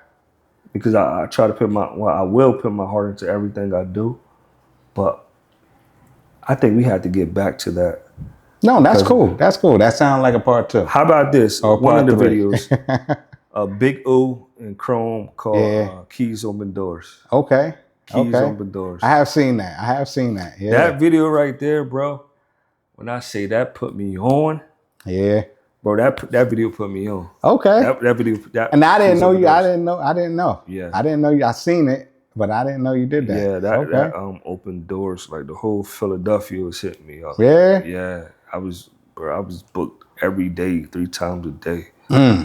Because I try to I will put my heart into everything I do, but I think we have to get back to that. No, that's cool. That's cool. That sounds like a part 2. How about this? One of the videos, Big O and Chrome, called Keys Open Doors. Okay. Keys Open Doors. I have seen that. Yeah. That video right there, bro. When I say that put me on. Yeah. Bro, that video put me on. Okay. That video. And I didn't know you. I didn't know. Yeah. I didn't know you. I seen it. But I didn't know you did that. Yeah, that opened doors. Like the whole Philadelphia was hitting me up. Yeah? Yeah. I was booked every day, 3 times a day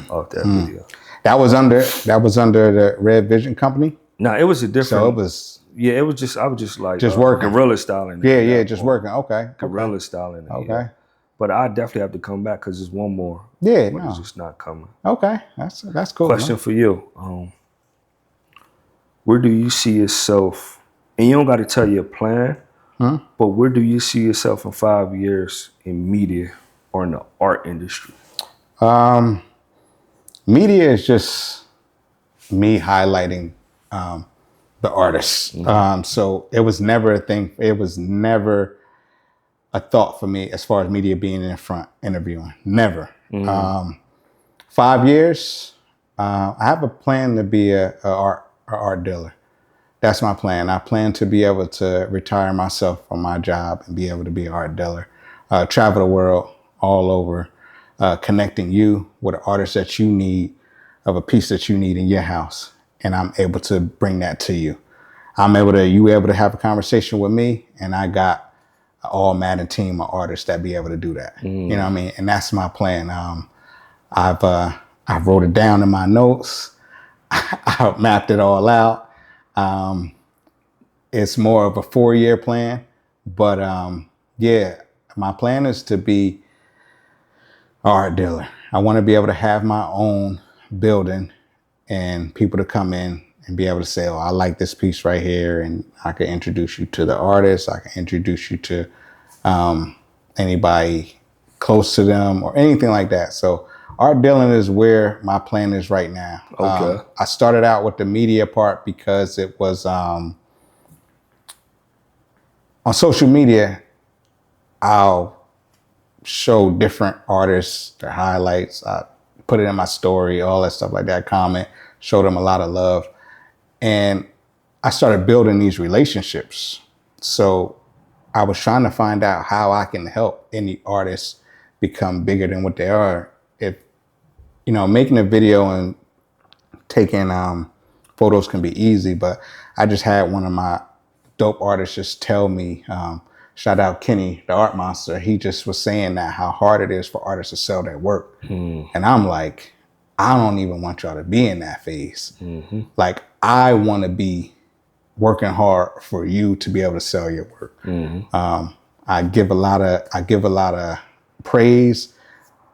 off that video. That was under the Red Vision Company? No, it was a different. So it was Yeah, it was just I was just like just working. guerrilla styling. Yeah, just working. Okay. Guerrilla styling. Okay. Yeah. But I definitely have to come back because there's one more. Yeah, but no. it's just not coming. Okay, that's cool. Question man. for you. Where do you see yourself? And you don't got to tell your plan, but where do you see yourself in 5 years in media or in the art industry? Media is just me highlighting the artists. So it was never a thing. It was never a thought for me as far as media being in front interviewing. Never. 5 years. I have a plan to be a art dealer. That's my plan. I plan to be able to retire myself from my job and be able to be an art dealer, travel the world all over, connecting you with an artist that you need, of a piece that you need in your house. And I'm able to bring that to you. You able to have a conversation with me, and I got an all-Madden team of artists that be able to do that. You know what I mean? And that's my plan. I wrote it down in my notes. I mapped it all out. It's more of a 4-year plan, but yeah, my plan is to be an art dealer. I want to be able to have my own building and people to come in and be able to say, oh, I like this piece right here. And I can introduce you to the artist. I can introduce you to anybody close to them or anything like that. So art dealing is where my plan is right now. Okay. I started out with the media part because it was on social media. I'll show different artists their highlights. I put it in my story, all that stuff like that. Comment, show them a lot of love. And I started building these relationships. So I was trying to find out how I can help any artists become bigger than what they are. If, making a video and taking photos can be easy, but I just had one of my dope artists just tell me, shout out Kenny, the art monster. He just was saying that how hard it is for artists to sell their work. And I'm like, I don't even want y'all to be in that phase. Like, I want to be working hard for you to be able to sell your work. I give a lot of praise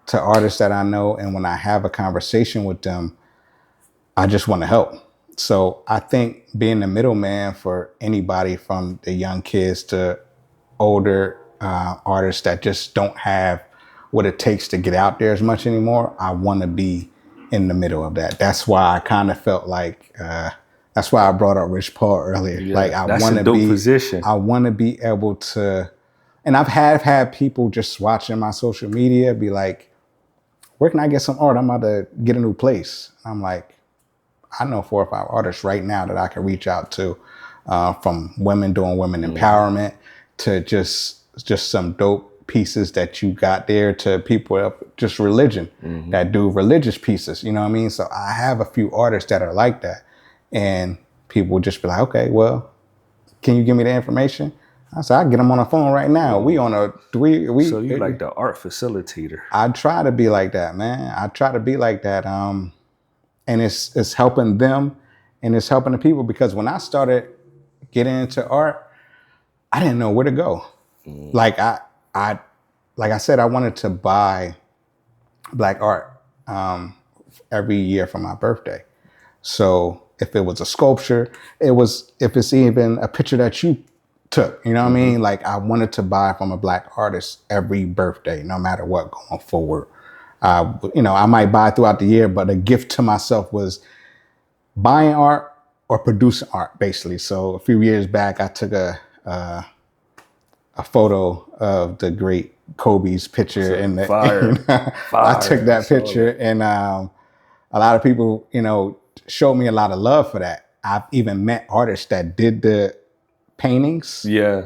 to artists that I know, and when I have a conversation with them, I just want to help. So I think being the middleman for anybody from the young kids to older artists that just don't have what it takes to get out there as much anymore, I want to be in the middle of that. That's why I kind of felt like, that's why I brought up Rich Paul earlier. Yeah, like I want to be, position. I want to be able to, and I've had people just watching my social media be like, where can I get some art? I'm about to get a new place. I'm like, I know 4 or 5 artists right now that I can reach out to, from women doing women empowerment to just some dope pieces that you got there to people of just religion that do religious pieces. You know what I mean? So I have a few artists that are like that, and people would just be like, okay, well, can you give me the information? I said, I'll get them on the phone right now. So you like the art facilitator. I try to be like that, man. I try to be like that. And it's helping them and it's helping the people, because when I started getting into art, I didn't know where to go. Like I said, I wanted to buy black art every year for my birthday. So if it was a sculpture, if it's even a picture that you took, you know what I mean? Like, I wanted to buy from a black artist every birthday, no matter what, going forward. I might buy throughout the year, but a gift to myself was buying art or producing art, basically. So a few years back, I took a photo of the great Kobe's picture in the fire. I took that picture, and a lot of people, showed me a lot of love for that. I've even met artists that did the paintings. Yeah.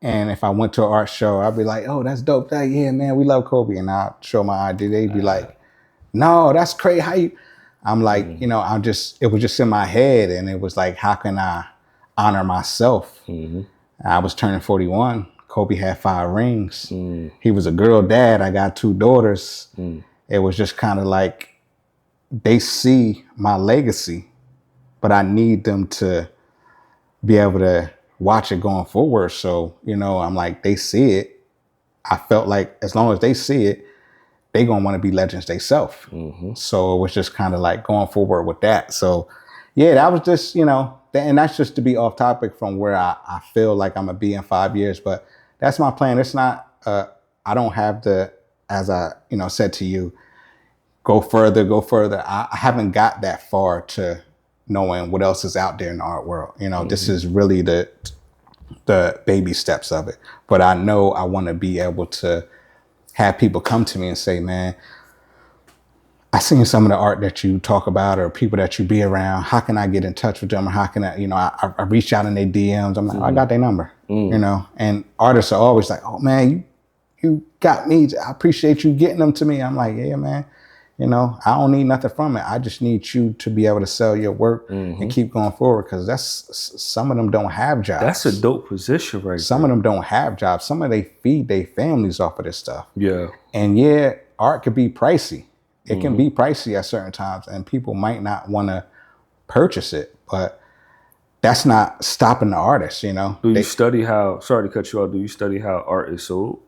And if I went to an art show, I'd be like, oh, that's dope. Yeah, man, we love Kobe. And I'll show my ID. They'd be like, no, that's crazy. How you? I'm like, it was just in my head. And it was like, how can I honor myself? I was turning 41. Kobe had 5 rings. He was a girl dad. I got 2 daughters. It was just kind of like, they see my legacy but I need them to be able to watch it going forward. So, you know, I'm like, they see it. I felt like as long as they see it, they gonna want to be legends themselves. So it was just kind of like going forward with that. So yeah, that was just, you know, and that's just to be off topic from where I feel like I'm gonna be in 5 years. But that's my plan. It's not, I don't have to, as I, you know, said to you, go further, go further. I haven't got that far to knowing what else is out there in the art world. You know, this is really the baby steps of it. But I know I want to be able to have people come to me and say, man, I seen some of the art that you talk about or people that you be around. How can I get in touch with them? Or how can I, you know, I reach out in their DMs. I'm like, I got their number, you know, and artists are always like, oh man, you got me. I appreciate you getting them to me. I'm like, yeah, man, you know, I don't need nothing from it. I just need you to be able to sell your work and keep going forward. Cause some of them don't have jobs. That's a dope position, right? Some of them don't have jobs. Some of they feed their families off of this stuff. Yeah. And yeah, art could be pricey. It can be pricey at certain times and people might not want to purchase it, but that's not stopping the artist, you know? Do you study how, sorry to cut you off, do you study how art is sold?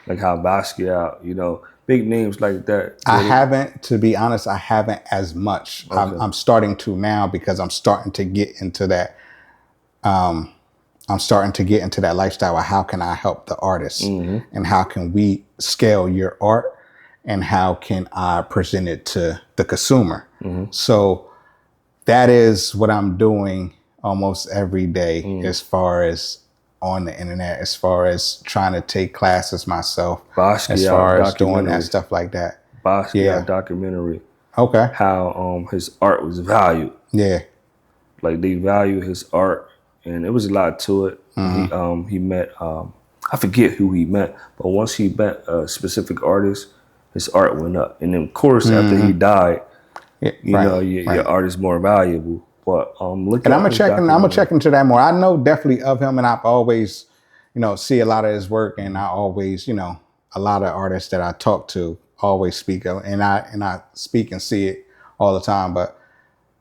Like how Basquiat, you know, big names like that. I haven't, to be honest, I haven't as much. Okay. I'm starting to now because I'm starting to get into that. I'm starting to get into that lifestyle of how can I help the artist and how can we scale your art and how can I present it to the consumer? So that is what I'm doing almost every day as far as on the internet, as far as trying to take classes myself, Basquiat, as far as doing that stuff like that. Basquiat documentary. Okay. How his art was valued. Yeah. Like they value his art and there was a lot to it. He met, I forget who he met, but once he met a specific artist, his art went up. And then, of course, after he died, you know, your art is more valuable. But look at I'm gonna check into that more. I know definitely of him, and I've always, you know, see a lot of his work, and I always, you know, a lot of artists that I talk to always speak of, and I speak and see it all the time. But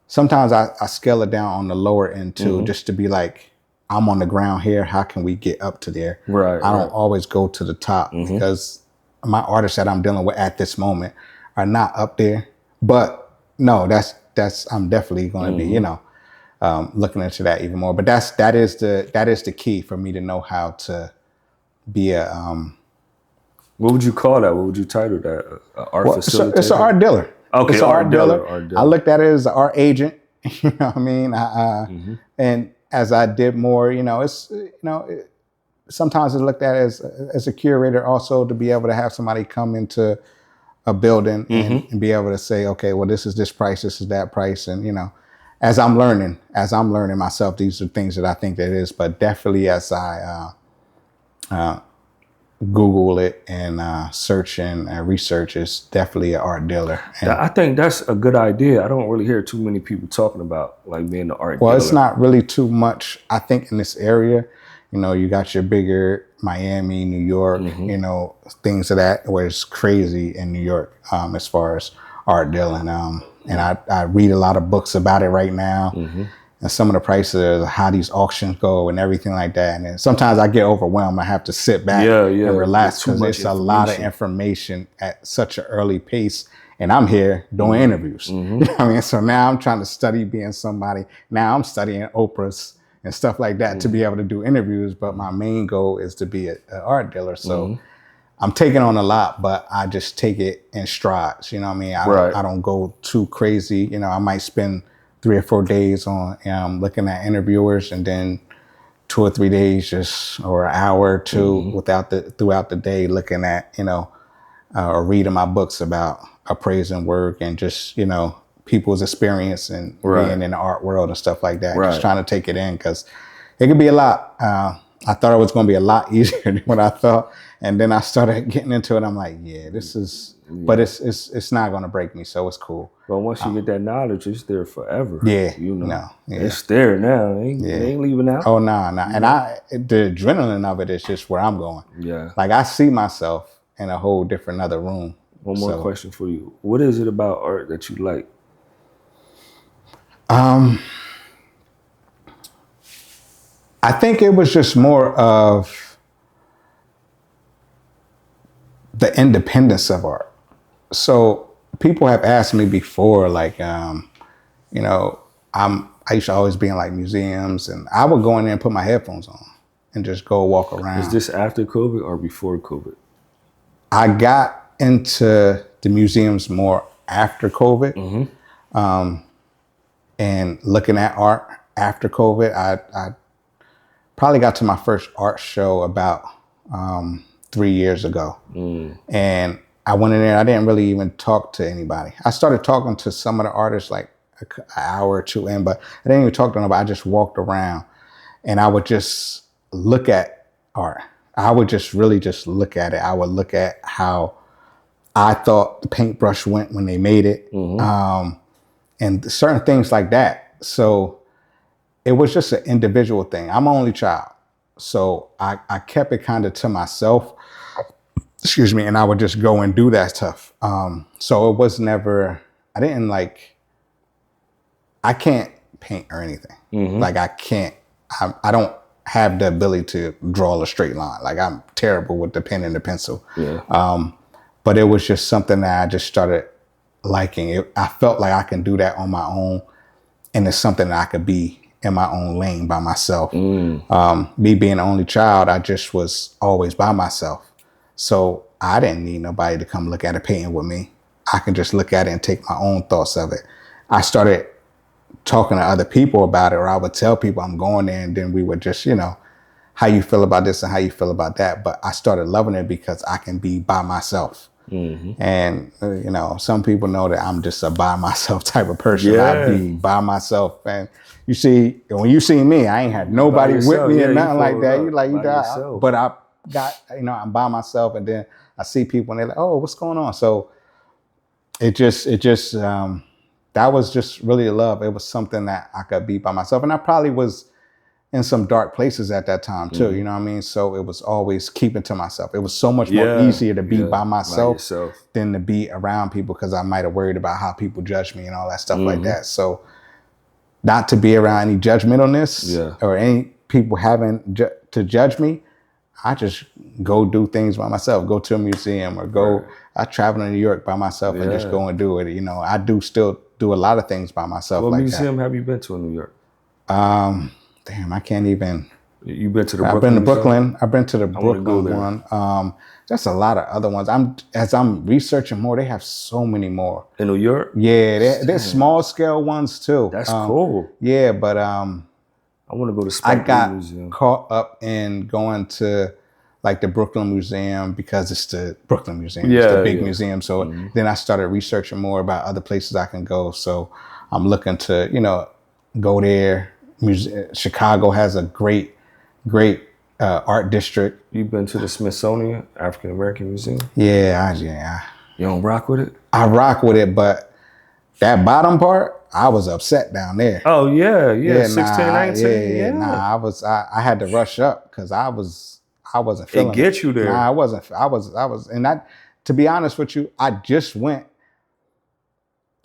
sometimes I scale it down on the lower end too, just to be like, I'm on the ground here. How can we get up to there? Right. I don't always go to the top because my artists that I'm dealing with at this moment are not up there. But no, that's I'm definitely going to be, you know, looking into that even more. But that is the key for me to know how to be a. What would you call that? What would you title that? Art facilitator? It's an art dealer. Okay, it's an art dealer. I looked at it as an art agent. You know what I mean? And as I did more, you know, it's, you know, sometimes it's looked at as a curator also to be able to have somebody come into a building and be able to say, okay, well, this is this price, this is that price. And, you know, as I'm learning myself, these are things that I think that it is, but definitely as I Google it and search and research, is definitely an art dealer. And I think that's a good idea. I don't really hear too many people talking about like being an art dealer. Well, it's not really too much, I think, in this area. You know, you got your bigger Miami, New York, you know, things of that, where it's crazy in New York as far as art dealing. And I read a lot of books about it right now. And some of the prices, how these auctions go and everything like that. And then sometimes I get overwhelmed. I have to sit back and relax because it's a lot of information at such an early pace. And I'm here doing interviews. You know what I mean? So now I'm trying to study being somebody. Now I'm studying Oprah's and stuff like that to be able to do interviews. But my main goal is to be an art dealer. So I'm taking on a lot, but I just take it in strides. You know what I mean? I don't go too crazy. You know, I might spend 3 or 4 days on looking at interviewers, and then 2 or 3 days just, or an hour or two throughout the day looking at, you know, or reading my books about appraising work and just, you know, people's experience and being in the art world and stuff like that. Just trying to take it in because it could be a lot. I thought it was going to be a lot easier than what I thought. And then I started getting into it. I'm like, yeah, this is, but it's not going to break me. So it's cool. But once you get that knowledge, it's there forever. Yeah. You know, it's there now. It ain't leaving out. Oh, no. And the adrenaline of it is just where I'm going. Yeah. Like I see myself in a whole different other room. One more question for you. What is it about art that you like? I think it was just more of the independence of art. So people have asked me before, like, you know, I used to always be in like museums, and I would go in there and put my headphones on and just go walk around. Is this after COVID or before COVID? I got into the museums more after COVID, and looking at art after COVID. I probably got to my first art show about 3 years ago, and I went in there. I didn't really even talk to anybody. I started talking to some of the artists like an hour or two in, but I didn't even talk to nobody. I just walked around, and I would just look at art. I would just really just look at it. I would look at how I thought the paintbrush went when they made it, and certain things like that. So it was just an individual thing. I'm an only child, so I kept it kind of to myself. Excuse me, and I would just go and do that stuff. So it was never. I didn't like. I can't paint or anything. Like I can't. I don't have the ability to draw a straight line. Like I'm terrible with the pen and the pencil. Yeah. But it was just something that I just started liking. I felt like I can do that on my own, and it's something that I could be in my own lane by myself. Me being the only child, I just was always by myself. So I didn't need nobody to come look at a painting with me. I can just look at it and take my own thoughts of it. I started talking to other people about it, or I would tell people I'm going there, and then we would just, how you feel about this and how you feel about that. But I started loving it because I can be by myself. And, some people know that I'm just a by myself type of person. Yeah. I be by myself. And you see, when you see me, I ain't had nobody with me and nothing like that. You like, you die. But I got, I'm by myself, and then I see people and they're like, oh, what's going on? So it just, that was just really a love. It was something that I could be by myself. And I probably was in some dark places at that time too, you know what I mean? So it was always keeping to myself. It was so much more easier to be by myself than to be around people, because I might have worried about how people judge me and all that stuff like that. So not to be around any judgmentalness or any people having to judge me, I just go do things by myself, go to a museum or go, I travel to New York by myself and just go and do it. I do still do a lot of things by myself. What like museum that. have you been to in New York? Damn, I can't even. You've been to the Brooklyn? I've been to Brooklyn. Museum? I've been to the Brooklyn one. There's a lot of other ones. As I'm researching more, they have so many more. In New York? Yeah, there's small scale ones too. That's cool. Yeah, but I want to go to Spike Lee Museum. I got caught up in going to like the Brooklyn Museum because it's the Brooklyn Museum. It's the big museum. So then I started researching more about other places I can go. So I'm looking to, go there. Chicago has a great art district. You've been to the Smithsonian African American Museum? Yeah. You don't rock with it? I rock with it, but that bottom part, I was upset down there. Oh yeah, 16, 19. I had to rush up because I wasn't feeling it. Get you there. Nah, I wasn't. I was, and that, to be honest with you, I just went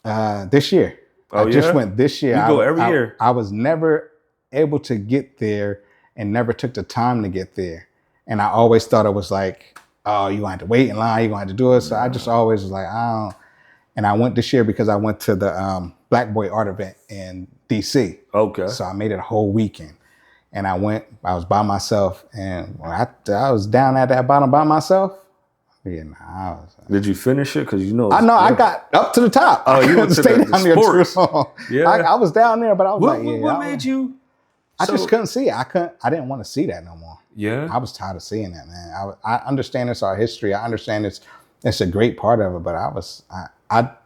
this year. Oh, I just went this year. You go every year. I was never able to get there and never took the time to get there. And I always thought it was like, oh, you're going to have to wait in line. You're going to have to do it. So I just always was like, I don't. And I went this year because I went to the Black Boy art event in DC. Okay. So I made it a whole weekend. And I was by myself. And when I was down at that bottom by myself. Yeah, Did you finish it? Because I got up to the top. Oh, you went to the sports. Yeah, I was down there, but I was what made you? I just couldn't see it. I didn't want to see that no more. Yeah, I was tired of seeing that, man. I understand it's our history. I understand it's a great part of it, but